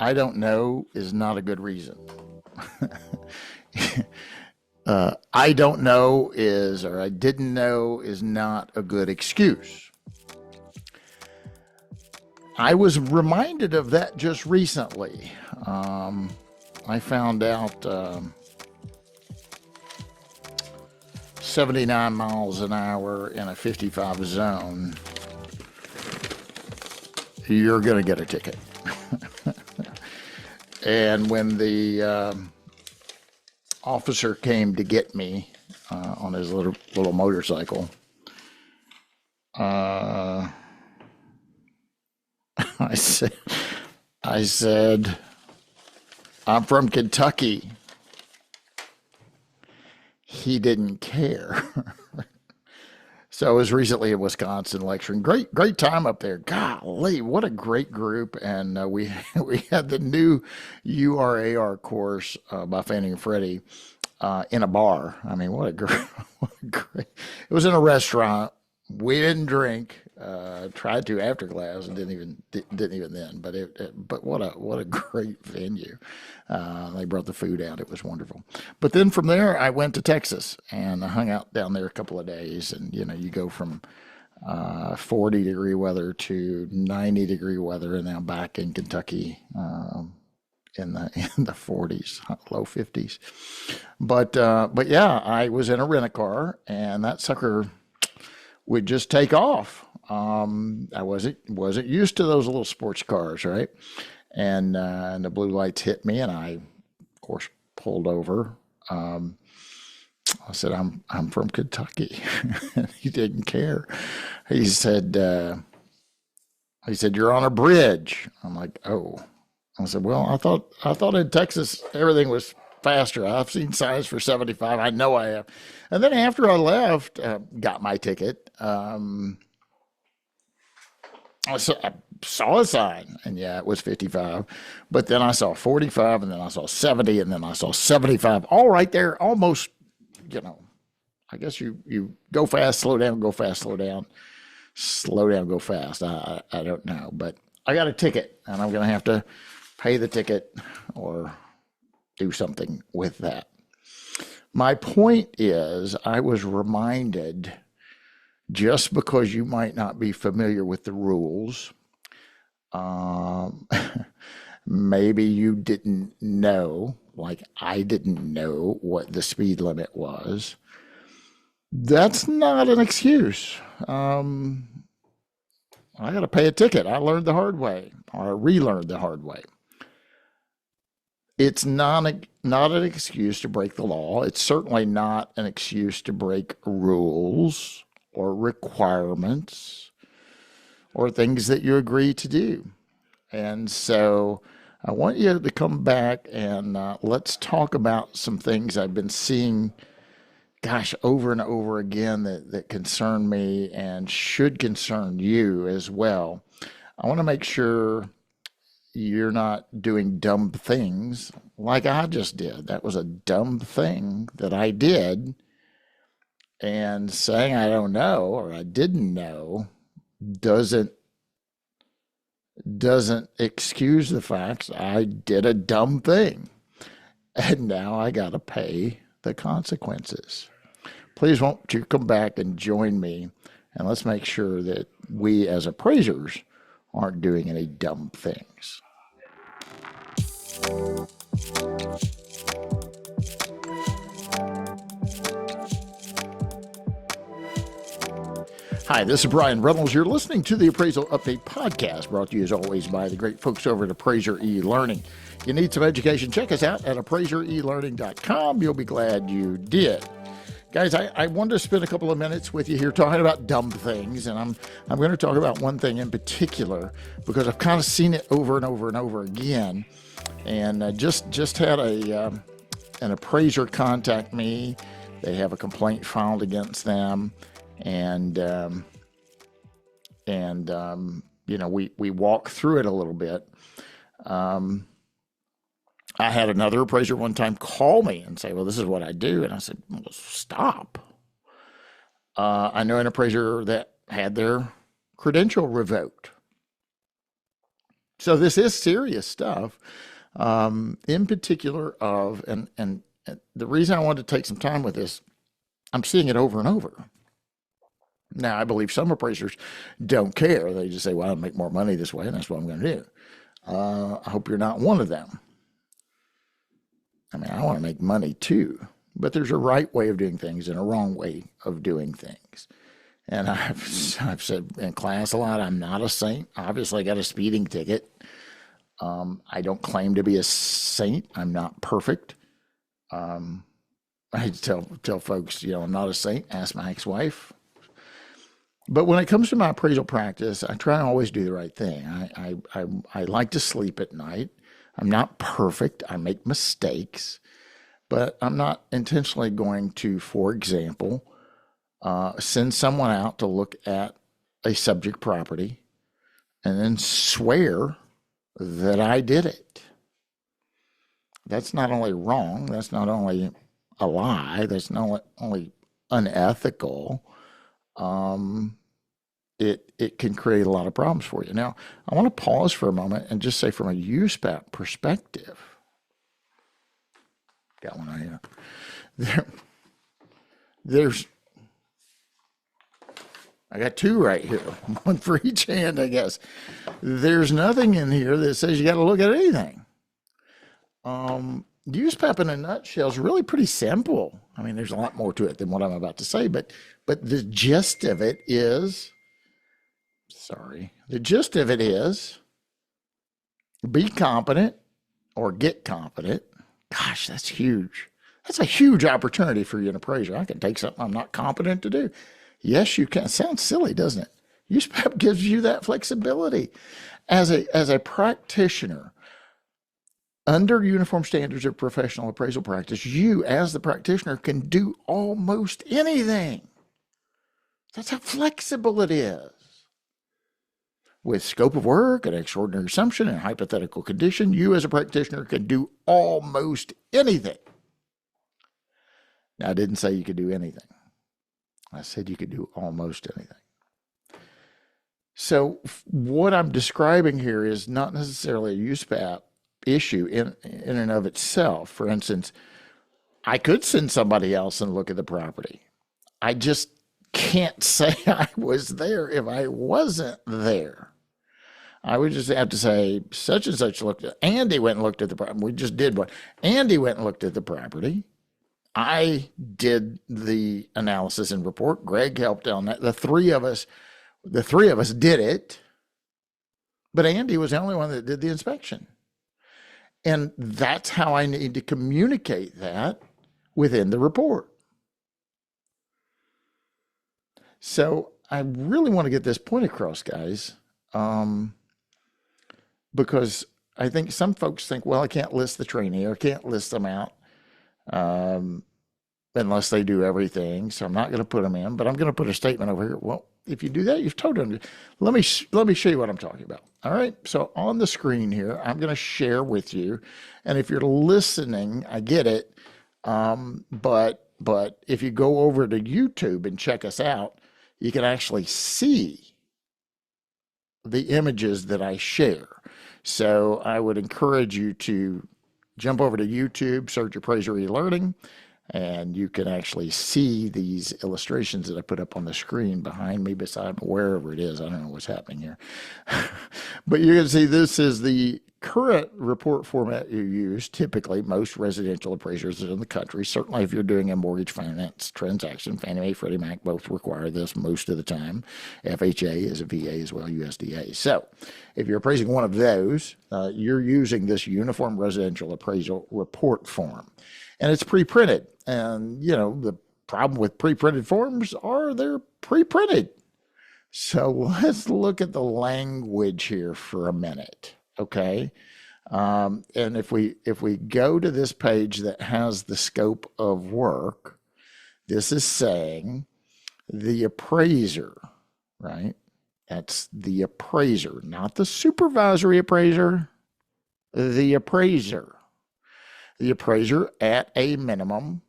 I don't know is not a good reason. I don't know is, or I didn't know is not a good excuse. I was reminded of that just recently. I found out 79 miles an hour in a 55 zone, you're going to get a ticket. And when the officer came to get me on his little motorcycle, I said, I'm from Kentucky. He didn't care. So I was recently in Wisconsin lecturing. Great time up there. Golly, what a great group! And we had the new URAR course by Fannie and Freddie in a bar. I mean, what a great! It was in a restaurant. We didn't drink. Tried to after class and didn't even then. But what a great venue. They brought the food out. It was wonderful. But then from there, I went to Texas and I hung out down there a couple of days. And you go from 40-degree weather to 90-degree weather, and now back in Kentucky in the 40s, low 50s. But yeah, I was in a rent-a-car, and that sucker would just take off. I wasn't used to those little sports cars, right? And the blue lights hit me, and I, of course, pulled over. I said, "I'm from Kentucky." He didn't care. He said, "You're on a bridge." I'm like, "Oh." I said, "Well, I thought in Texas everything was faster. I've seen signs for 75. I know I have." And then after I left, got my ticket. I saw a sign, and yeah, it was 55. But then I saw 45, and then I saw 70, and then I saw 75. All right there, almost. I guess you go fast, slow down, go fast, slow down, go fast. I don't know, but I got a ticket, and I'm going to have to pay the ticket or do something with that. My point is, I was reminded, just because you might not be familiar with the rules, maybe you didn't know, like I didn't know what the speed limit was. That's not an excuse. I got to pay a ticket. I learned the hard way, or I relearned the hard way. It's not an excuse to break the law. It's certainly not an excuse to break rules or requirements or things that you agree to do. And so I want you to come back and let's talk about some things I've been seeing, over and over again that concern me and should concern you as well. I want to make sure you're not doing dumb things like I just did. That was a dumb thing that I did. And saying I don't know or I didn't know doesn't excuse the fact I did a dumb thing. And now I got to pay the consequences. Please won't you come back and join me, and let's make sure that we as appraisers aren't doing any dumb things. Hi, this is Bryan Reynolds. You're listening to the Appraisal Update Podcast, brought to you as always by the great folks over at Appraiser eLearning. You need some education, check us out at appraiserelearning.com. You'll be glad you did. Guys, I wanted to spend a couple of minutes with you here talking about dumb things, and I'm going to talk about one thing in particular because I've kind of seen it over and over and over again, and just had an appraiser contact me. They have a complaint filed against them, and we walk through it a little bit. I had another appraiser one time call me and say, "Well, this is what I do." And I said, "Well, stop." I know an appraiser that had their credential revoked. So this is serious stuff. In particular and the reason I wanted to take some time with this, I'm seeing it over and over. Now, I believe some appraisers don't care. They just say, well, I'll make more money this way, and that's what I'm going to do. I hope you're not one of them. I mean, I want to make money too, but there's a right way of doing things and a wrong way of doing things. And I've said in class a lot, I'm not a saint. Obviously, I got a speeding ticket. I don't claim to be a saint. I'm not perfect. I tell folks, I'm not a saint. Ask my ex-wife. But when it comes to my appraisal practice, I try to always do the right thing. I like to sleep at night. I'm not perfect. I make mistakes, but I'm not intentionally going to, for example, send someone out to look at a subject property and then swear that I did it. That's not only wrong, that's not only a lie, that's not only unethical, it can create a lot of problems for you. Now, I want to pause for a moment and just say from a USPAP perspective, got one right here. There's I got two right here, one for each hand, I guess. There's nothing in here that says you got to look at anything. USPAP in a nutshell is really pretty simple. I mean, there's a lot more to it than what I'm about to say, but the gist of it is, be competent or get competent. Gosh, that's huge. That's a huge opportunity for you, an appraiser. I can take something I'm not competent to do. Yes, you can. It sounds silly, doesn't it? USPAP gives you that flexibility. As a practitioner, under uniform standards of professional appraisal practice, you, as the practitioner, can do almost anything. That's how flexible it is. With scope of work, an extraordinary assumption, and hypothetical condition, you, as a practitioner, can do almost anything. Now, I didn't say you could do anything. I said you could do almost anything. So what I'm describing here is not necessarily a USPAP issue in and of itself. For instance, I could send somebody else and look at the property. I just can't say I was there if I wasn't there. I would just have to say such and such looked at, Andy went and looked at the property. We just did one. Andy went and looked at the property. I did the analysis and report. Greg helped on that. The three of us did it, but Andy was the only one that did the inspection. And that's how I need to communicate that within the report. So I really want to get this point across, guys, because I think some folks think, well, I can't list the trainee or I can't list them out unless they do everything. So I'm not going to put them in, but I'm going to put a statement over here. Well, if you do that, you've totally. Let me show you what I'm talking about. All right. So on the screen here, I'm going to share with you, and if you're listening, I get it. But if you go over to YouTube and check us out, you can actually see the images that I share. So I would encourage you to jump over to YouTube, search Appraiser eLearning, and you can actually see these illustrations that I put up on the screen behind me, beside me, wherever it is. I don't know what's happening here. But you can see this is the current report format you use. Typically, most residential appraisers in the country, certainly if you're doing a mortgage finance transaction, Fannie Mae, Freddie Mac both require this most of the time. FHA is a VA as well, USDA. So if you're appraising one of those, you're using this Uniform Residential Appraisal Report form. And it's pre-printed. And, the problem with pre-printed forms are they're pre-printed. So let's look at the language here for a minute, okay? And if we go to this page that has the scope of work, this is saying the appraiser, right? That's the appraiser, not the supervisory appraiser, the appraiser. The appraiser, at a minimum,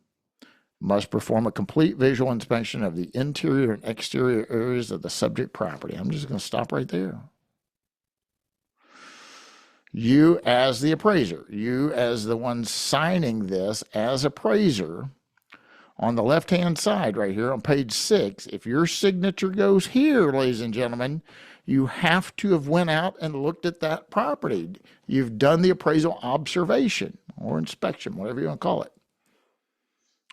must perform a complete visual inspection of the interior and exterior areas of the subject property. I'm just going to stop right there. You as the appraiser, you as the one signing this as appraiser, on the left-hand side right here on page 6, if your signature goes here, ladies and gentlemen, you have to have went out and looked at that property. You've done the appraisal observation or inspection, whatever you want to call it.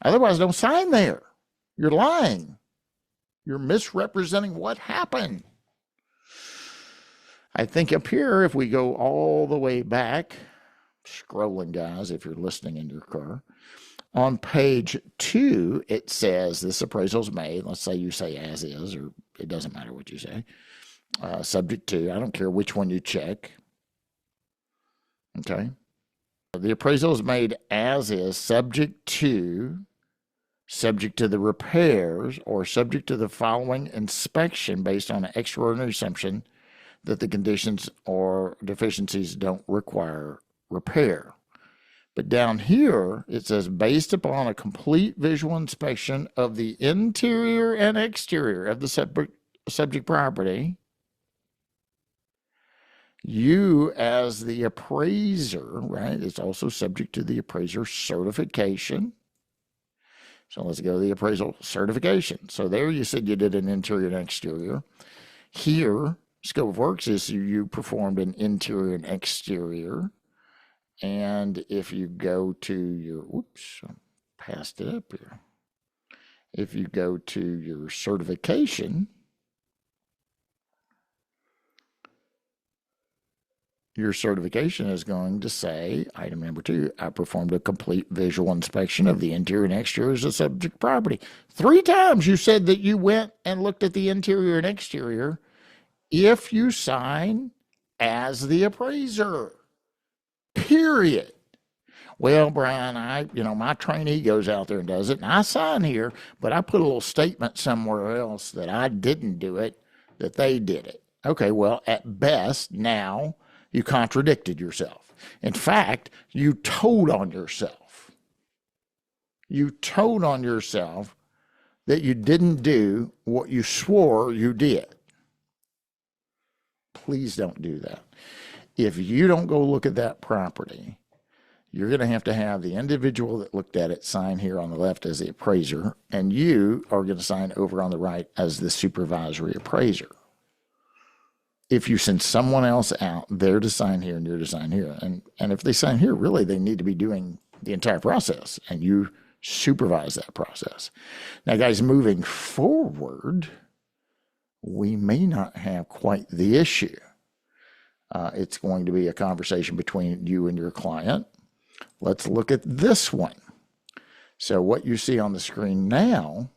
Otherwise, don't sign there. You're lying. You're misrepresenting what happened. I think up here, if we go all the way back, scrolling, guys, if you're listening in your car, on page 2, it says this appraisal is made. Let's say you say as is, or it doesn't matter what you say. Subject to, I don't care which one you check. Okay. The appraisal is made as is, subject to the repairs, or subject to the following inspection based on an extraordinary assumption that the conditions or deficiencies don't require repair. But down here, it says, based upon a complete visual inspection of the interior and exterior of the subject property, you as the appraiser, right, it's also subject to the appraiser certification. So let's go to the appraisal certification. So there you said you did an interior and exterior. Here, scope of works is you performed an interior and exterior. And if you go to your, oops, I passed it up here. If you go to your certification, your certification is going to say, item number 2, I performed a complete visual inspection of the interior and exterior of the subject property. 3 times you said that you went and looked at the interior and exterior if you sign as the appraiser. Period. Well, Bryan, my trainee goes out there and does it, and I sign here, but I put a little statement somewhere else that I didn't do it, that they did it. Okay, well, at best, now you contradicted yourself. In fact, you told on yourself. You told on yourself that you didn't do what you swore you did. Please don't do that. If you don't go look at that property, you're going to have the individual that looked at it sign here on the left as the appraiser, and you are going to sign over on the right as the supervisory appraiser. If you send someone else out, they're to sign here and you're to sign here. And if they sign here, really, they need to be doing the entire process, and you supervise that process. Now, guys, moving forward, we may not have quite the issue. It's going to be a conversation between you and your client. Let's look at this one. So what you see on the screen now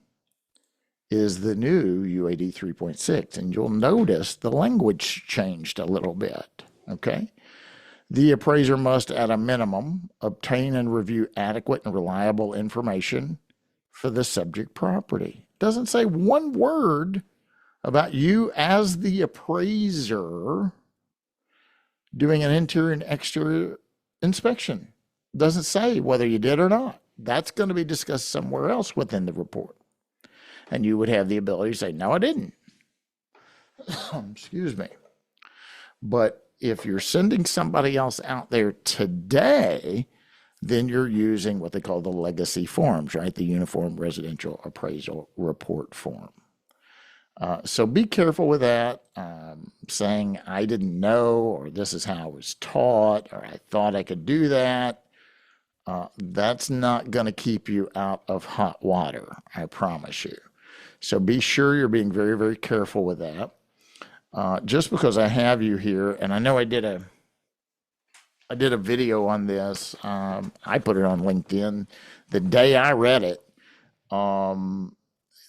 is the new UAD 3.6, and you'll notice the language changed a little bit, okay? The appraiser must, at a minimum, obtain and review adequate and reliable information for the subject property. It doesn't say one word about you as the appraiser doing an interior and exterior inspection. It doesn't say whether you did or not. That's going to be discussed somewhere else within the report. And you would have the ability to say, no, I didn't. Excuse me. But if you're sending somebody else out there today, then you're using what they call the legacy forms, right? The Uniform Residential Appraisal Report form. So be careful with that. Saying I didn't know, or this is how I was taught, or I thought I could do that. That's not going to keep you out of hot water, I promise you. So be sure you're being very, very careful with that. Just because I have you here, and I know I did a video on this. I put it on LinkedIn. The day I read it,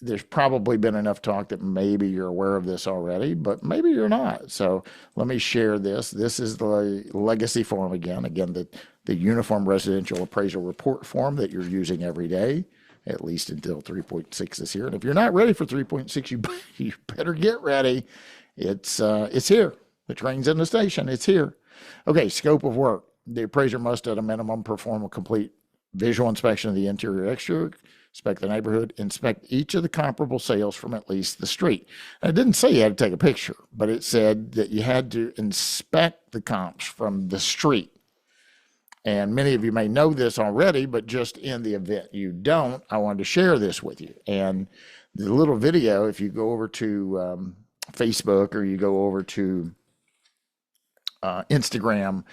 there's probably been enough talk that maybe you're aware of this already, but maybe you're not. So let me share this. This is the legacy form again, the Uniform Residential Appraisal Report form that you're using every day, at least until 3.6 is here. And if you're not ready for 3.6, you better get ready. It's here. The train's in the station. It's here. Okay, scope of work. The appraiser must, at a minimum, perform a complete visual inspection of the interior exterior inspect the neighborhood, inspect each of the comparable sales from at least the street. And it didn't say you had to take a picture, but it said that you had to inspect the comps from the street. And many of you may know this already, but just in the event you don't, I wanted to share this with you. And the little video, if you go over to Facebook or you go over to Instagram,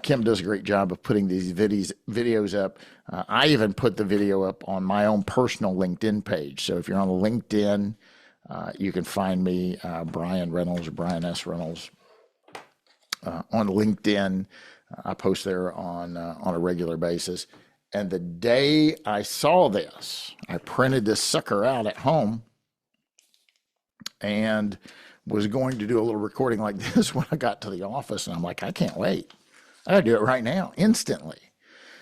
Kim does a great job of putting these videos up. I even put the video up on my own personal LinkedIn page. So if you're on LinkedIn, you can find me, Bryan Reynolds or Bryan S. Reynolds on LinkedIn. I post there on a regular basis. And the day I saw this, I printed this sucker out at home and was going to do a little recording like this when I got to the office. And I'm like, I can't wait. I gotta do it right now, instantly.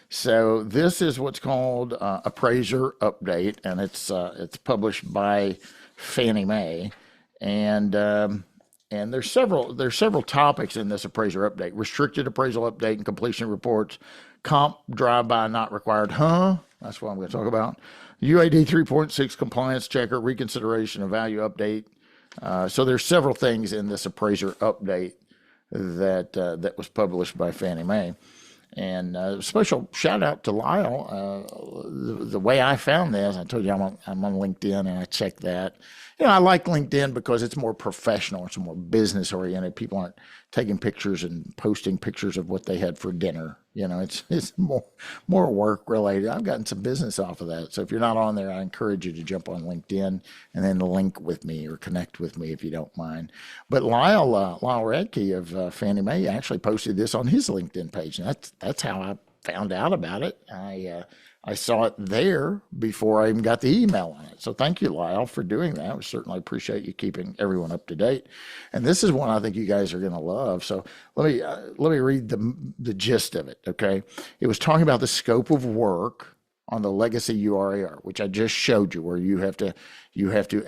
So this is what's called Appraiser Update, and it's published by Fannie Mae. And there's several topics in this appraiser update: restricted appraisal update and completion reports, comp drive-by not required. That's what I'm going to talk about. UAD 3.6 compliance checker, reconsideration of value update. So there's several things in this appraiser update that was published by Fannie Mae. And special shout out to Lyle. The way I found this, I told you I'm on LinkedIn, and I checked that. I like LinkedIn because it's more professional. It's more business oriented. People aren't taking pictures and posting pictures of what they had for dinner. It's more work related. I've gotten some business off of that. So if you're not on there, I encourage you to jump on LinkedIn and then link with me or connect with me if you don't mind. But Lyle Radke of Fannie Mae actually posted this on his LinkedIn page, and that's how I found out about it. I saw it there before I even got the email on it. So thank you, Lyle, for doing that. We certainly appreciate you keeping everyone up to date. And this is one I think you guys are going to love. So let me read the gist of it. Okay, it was talking about the scope of work on the legacy URAR, which I just showed you, where you have to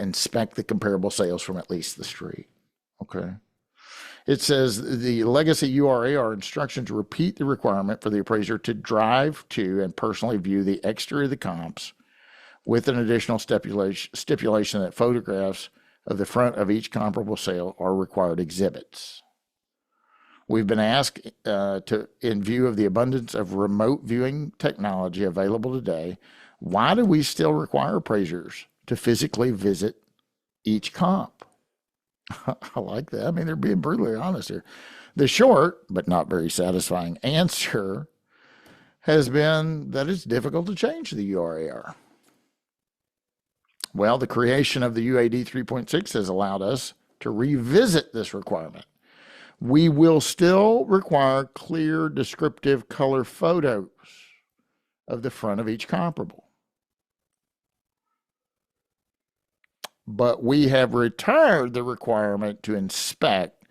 inspect the comparable sales from at least the street. Okay. It says the legacy URAR instruction to repeat the requirement for the appraiser to drive to and personally view the exterior of the comps, with an additional stipulation that photographs of the front of each comparable sale are required exhibits. We've been asked in view of the abundance of remote viewing technology available today, why do we still require appraisers to physically visit each comp? I like that. I mean, they're being brutally honest here. The short, but not very satisfying answer has been that it's difficult to change the URAR. Well, the creation of the UAD 3.6 has allowed us to revisit this requirement. We will still require clear, descriptive color photos of the front of each comparable. But we have retired the requirement to inspect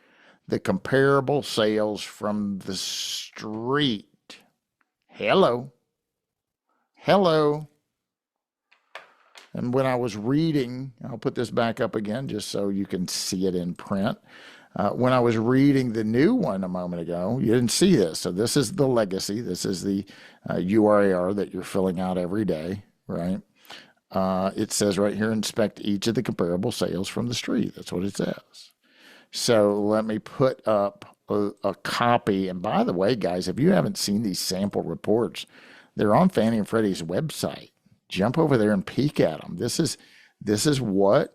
the comparable sales from the street. Hello. And when I was reading, I'll put this back up again just so you can see it in print. When I was reading the new one a moment ago, you didn't see this. So this is the legacy. This is the URAR that you're filling out every day, right? It says right here, inspect each of the comparable sales from the street. That's what it says. So let me put up a copy. And by the way, guys, if you haven't seen these sample reports, they're on Fannie and Freddie's website. Jump over there and peek at them. This is what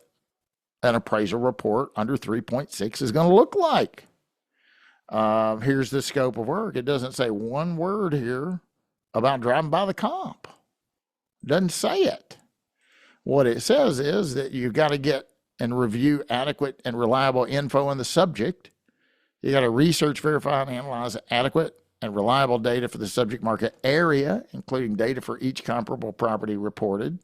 an appraisal report under 3.6 is going to look like. Here's the scope of work. It doesn't say one word here about driving by the comp. It doesn't say it. What it says is that you've got to get and review adequate and reliable info on the subject. You got to research, verify, and analyze adequate and reliable data for the subject market area, including data for each comparable property reported,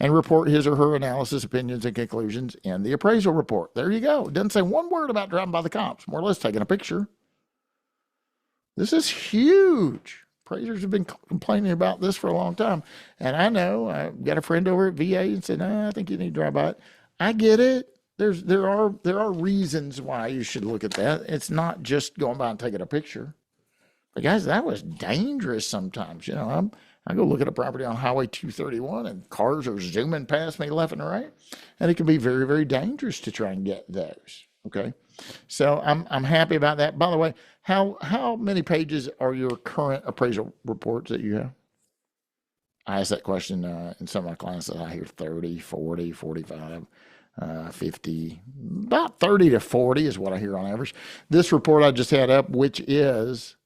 and report his or her analysis, opinions, and conclusions in the appraisal report. There you go. It doesn't say one word about driving by the comps, more or less taking a picture. This is huge. Appraisers have been complaining about this for a long time. And I know, I got a friend over at VA and said, I think you need to drive by it. I get it. There are reasons why you should look at that. It's not just going by and taking a picture. But guys, that was dangerous sometimes. I go look at a property on Highway 231 and cars are zooming past me left and right. And it can be very, very dangerous to try and get those. Okay. So I'm happy about that. By the way, how many pages are your current appraisal reports that you have? I ask that question in some of my classes. I hear 30, 40, 45, 50, about 30 to 40 is what I hear on average. This report I just had up, which is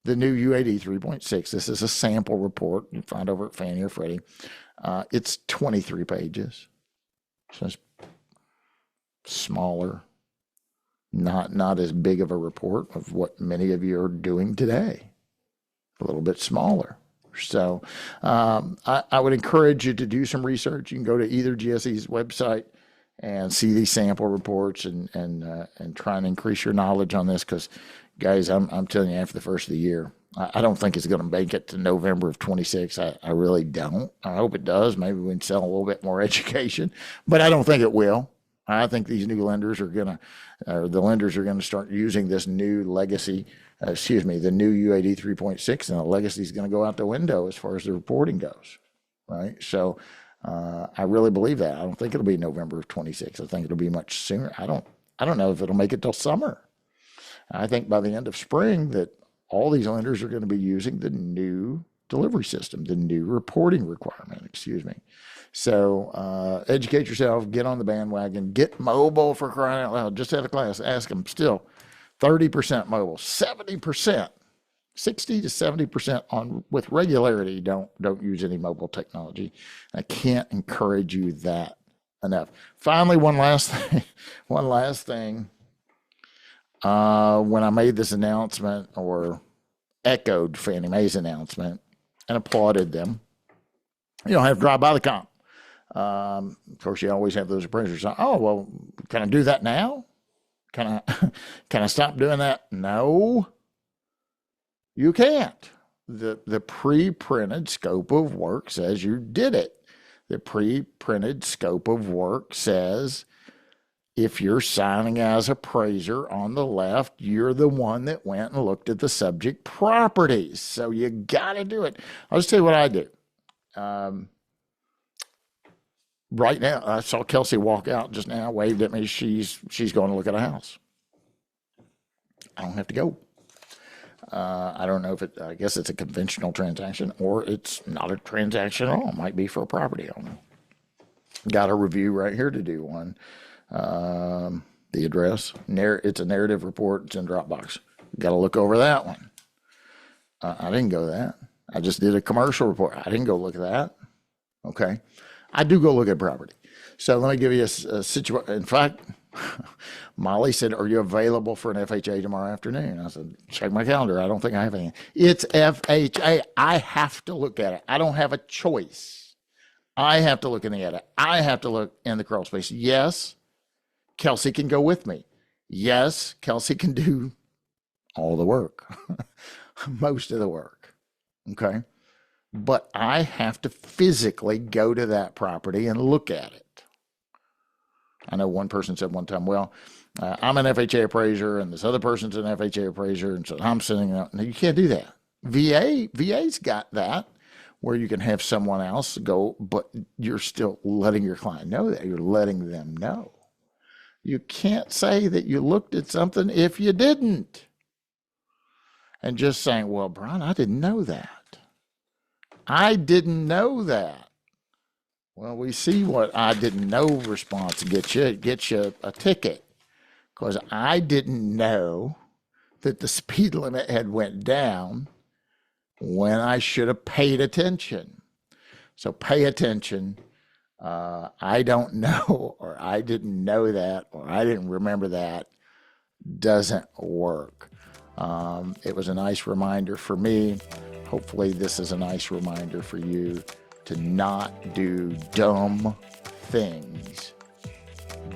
the new UAD 3.6. This is a sample report you find over at Fannie or Freddie. It's 23 pages. So it's smaller, not as big of a report of what many of you are doing today. A little bit smaller. So I would encourage you to do some research. You can go to either GSE's website and see these sample reports and try and increase your knowledge on this, because guys, I'm telling you, after the first of the year, I don't think it's going to make it to November of 26. I really don't. I hope it does. Maybe we can sell a little bit more education, but I don't think it will. I think these new lenders are going to, or the lenders are going to start using this new legacy, the new UAD 3.6, and the legacy is going to go out the window as far as the reporting goes, right? So I really believe that. I don't think it'll be November of 26. I think it'll be much sooner. I don't know if it'll make it till summer. I think by the end of spring that all these lenders are going to be using the new delivery system, the new reporting requirement, So educate yourself, get on the bandwagon, get mobile, for crying out loud. Just had a class, ask them, still 30% mobile, 70%, 60 to 70% on with regularity. Don't use any mobile technology. I can't encourage you that enough. Finally, one last thing. When I made this announcement, or echoed Fannie Mae's announcement and applauded them, you don't have to drive by the comp. Of course, you always have those appraisers. Oh, well, can I do that now? Can I stop doing that? No, you can't. The pre-printed scope of work says you did it. The pre-printed scope of work says if you're signing as appraiser on the left, you're the one that went and looked at the subject properties. So you got to do it. I'll just tell you what I do. Right now, I saw Kelsey walk out just now, waved at me. She's going to look at a house. I don't have to go. I don't know if I guess it's a conventional transaction or it's not a transaction at all. It might be for a property owner. Got a review right here to do one. The address, it's a narrative report. It's in Dropbox. Got to look over that one. I didn't go that. I just did a commercial report. I didn't go look at that. Okay. I do go look at property. So let me give you a situation. In fact, Molly said, are you available for an FHA tomorrow afternoon? I said, check my calendar. I don't think I have anything. It's FHA. I have to look at it. I don't have a choice. I have to look in the edit. I have to look in the crawl space. Yes, Kelsey can go with me. Yes, Kelsey can do all the work, most of the work. Okay. But I have to physically go to that property and look at it. I know one person said one time, well, I'm an FHA appraiser and this other person's an FHA appraiser, and so I'm sending out. No, you can't do that. VA's got that, where you can have someone else go, but you're still letting your client know that. You're letting them know. You can't say that you looked at something if you didn't. And just saying, well, Bryan, I didn't know that. I didn't know that. Well, we see what I didn't know response gets you a ticket, because I didn't know that the speed limit had went down when I should have paid attention. So pay attention. I don't know, or I didn't know that, or I didn't remember that doesn't work. It was a nice reminder for me. Hopefully this is a nice reminder for you to not do dumb things.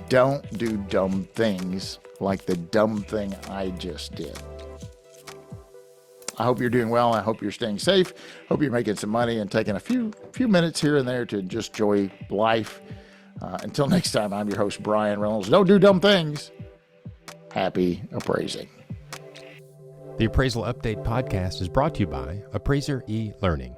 Don't do dumb things like the dumb thing I just did. I hope you're doing well. I hope you're staying safe. Hope you're making some money and taking a few minutes here and there to just enjoy life. Until next time, I'm your host, Bryan Reynolds. Don't do dumb things. Happy appraising. The Appraisal Update podcast is brought to you by Appraiser eLearning.